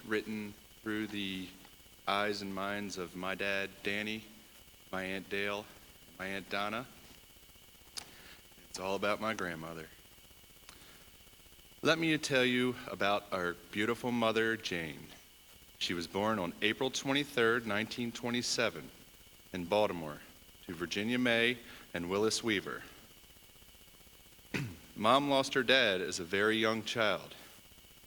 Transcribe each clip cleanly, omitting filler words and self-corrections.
written through the eyes and minds of my dad, Danny, my Aunt Dale, my Aunt Donna. It's all about my grandmother. Let me tell you about our beautiful mother, Jane. She was born on April 23rd, 1927, in Baltimore, to Virginia May and Willis Weaver. Mom lost her dad as a very young child,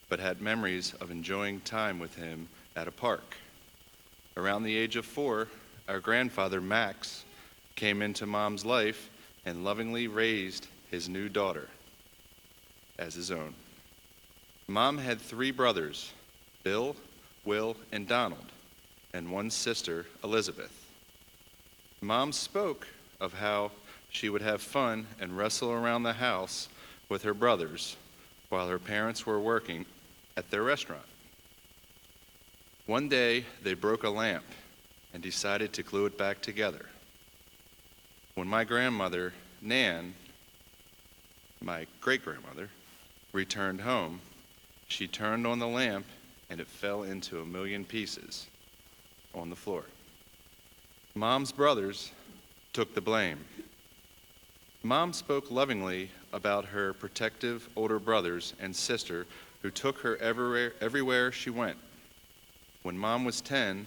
but had memories of enjoying time with him at a park. Around the age of 4, our grandfather, Max, came into Mom's life and lovingly raised his new daughter as his own. Mom had 3 brothers, Bill, Will, and Donald, and 1 sister, Elizabeth. Mom spoke of how she would have fun and wrestle around the house with her brothers while her parents were working at their restaurant. One day, they broke a lamp and decided to glue it back together. When my grandmother, Nan, my great-grandmother, returned home, she turned on the lamp and it fell into a million pieces on the floor. Mom's brothers took the blame. Mom spoke lovingly about her protective older brothers and sister who took her everywhere she went. When Mom was 10,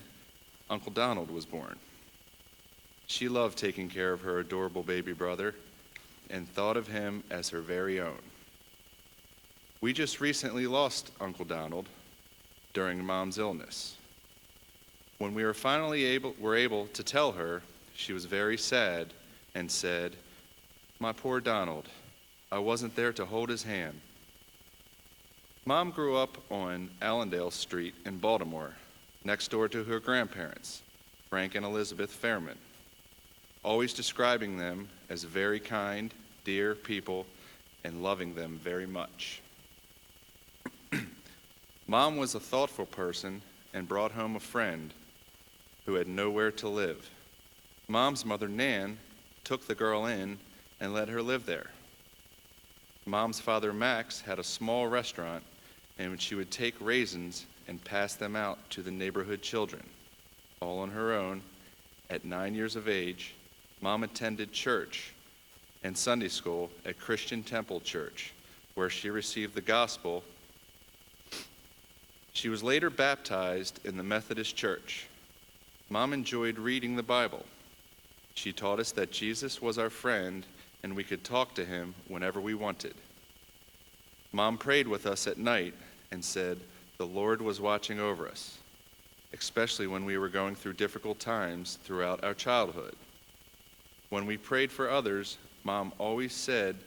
Uncle Donald was born. She loved taking care of her adorable baby brother and thought of him as her very own. We just recently lost Uncle Donald during Mom's illness. When we were finally able to tell her, she was very sad and said, "My poor Donald, I wasn't there to hold his hand." Mom grew up on Allendale Street in Baltimore, next door to her grandparents, Frank and Elizabeth Fairman, always describing them as very kind, dear people and loving them very much. Mom was a thoughtful person and brought home a friend who had nowhere to live. Mom's mother, Nan, took the girl in and let her live there. Mom's father, Max, had a small restaurant and she would take raisins and pass them out to the neighborhood children. All on her own, at 9 years of age, Mom attended church and Sunday school at Christian Temple Church, where she received the gospel. She was later baptized in the Methodist Church. Mom enjoyed reading the Bible. She taught us that Jesus was our friend and we could talk to him whenever we wanted. Mom prayed with us at night and said the Lord was watching over us, especially when we were going through difficult times throughout our childhood. When we prayed for others, Mom always said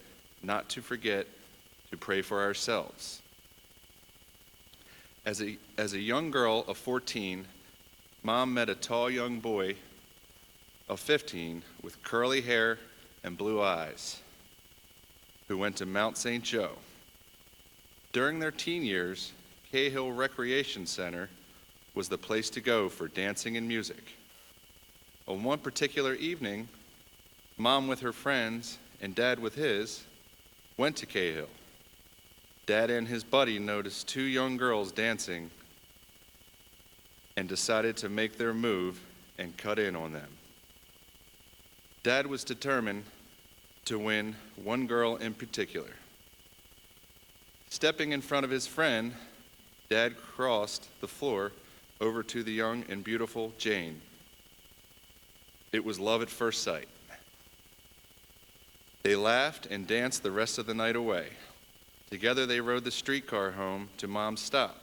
not to forget to pray for ourselves. As a young girl of 14, Mom met a tall young boy of 15 with curly hair and blue eyes who went to Mount St. Joe. During their teen years, Cahill Recreation Center was the place to go for dancing and music. On one particular evening, Mom with her friends and Dad with his went to Cahill. Dad and his buddy noticed 2 young girls dancing and decided to make their move and cut in on them. Dad was determined to win one girl in particular. Stepping in front of his friend, Dad crossed the floor over to the young and beautiful Jane. It was love at first sight. They laughed and danced the rest of the night away. Together they rode the streetcar home to Mom's stop.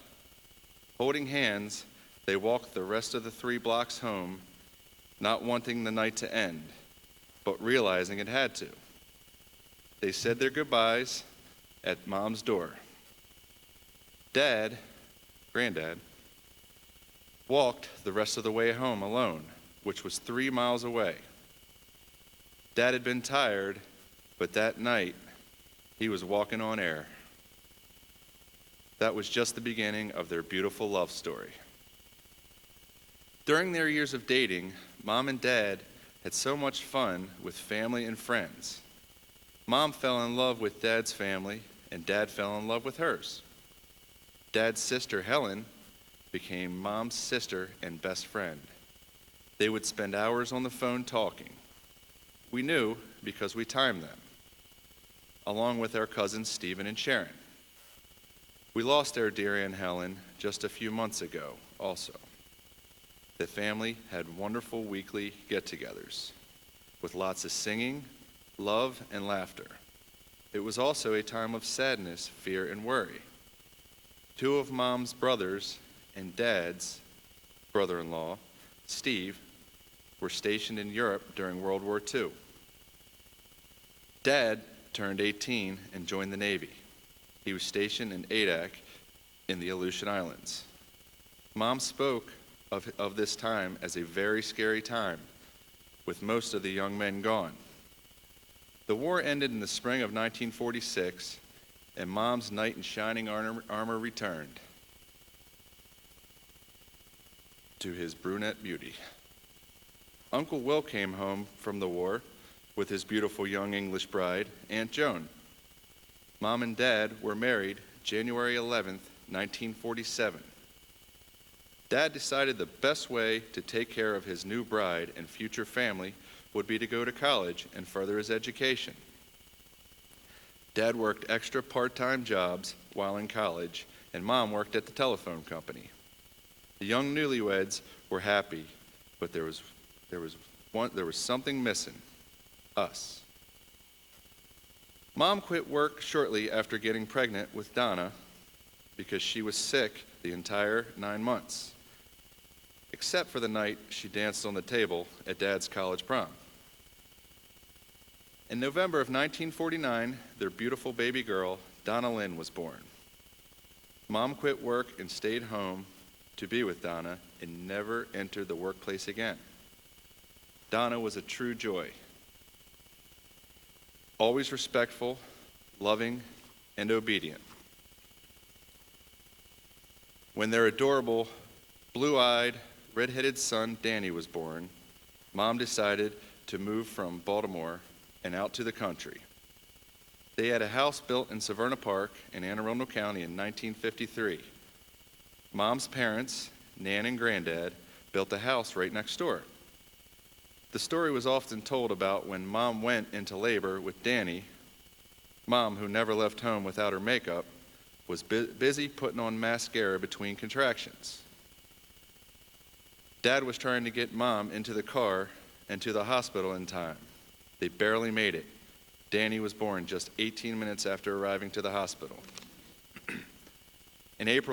Holding hands, they walked the rest of the 3 blocks home, not wanting the night to end, but realizing it had to. They said their goodbyes at Mom's door. Granddad, walked the rest of the way home alone, which was 3 miles away. Dad had been tired, but that night he was walking on air. That was just the beginning of their beautiful love story. During their years of dating, Mom and Dad had so much fun with family and friends. Mom fell in love with Dad's family, and Dad fell in love with hers. Dad's sister, Helen, became Mom's sister and best friend. They would spend hours on the phone talking. We knew because we timed them, along with our cousins Stephen and Sharon. We lost our dear Aunt Helen just a few months ago also. The family had wonderful weekly get-togethers with lots of singing, love, and laughter. It was also a time of sadness, fear, and worry. Two of Mom's brothers and Dad's brother-in-law, Steve, were stationed in Europe during World War II. Dad turned 18 and joined the Navy. He was stationed in Adak in the Aleutian Islands. Mom spoke of this time as a very scary time, with most of the young men gone. The war ended in the spring of 1946, and Mom's knight in shining armor returned to his brunette beauty. Uncle Will came home from the war with his beautiful young English bride, Aunt Joan. Mom and Dad were married January 11th, 1947. Dad decided the best way to take care of his new bride and future family would be to go to college and further his education. Dad worked extra part-time jobs while in college, and Mom worked at the telephone company. The young newlyweds were happy, but there was something missing: us. Mom quit work shortly after getting pregnant with Donna because she was sick the entire 9 months, except for the night she danced on the table at Dad's college prom. In November of 1949, their beautiful baby girl, Donna Lynn, was born. Mom quit work and stayed home to be with Donna and never entered the workplace again. Donna was a true joy, always respectful, loving, and obedient. When their adorable, blue-eyed, red-headed son, Danny, was born, Mom decided to move from Baltimore and out to the country. They had a house built in Severna Park in Anne Arundel County in 1953. Mom's parents, Nan and Granddad, built a house right next door. The story was often told about when Mom went into labor with Danny. Mom, who never left home without her makeup, was busy putting on mascara between contractions. Dad was trying to get Mom into the car and to the hospital in time. They barely made it. Danny was born just 18 minutes after arriving to the hospital. In April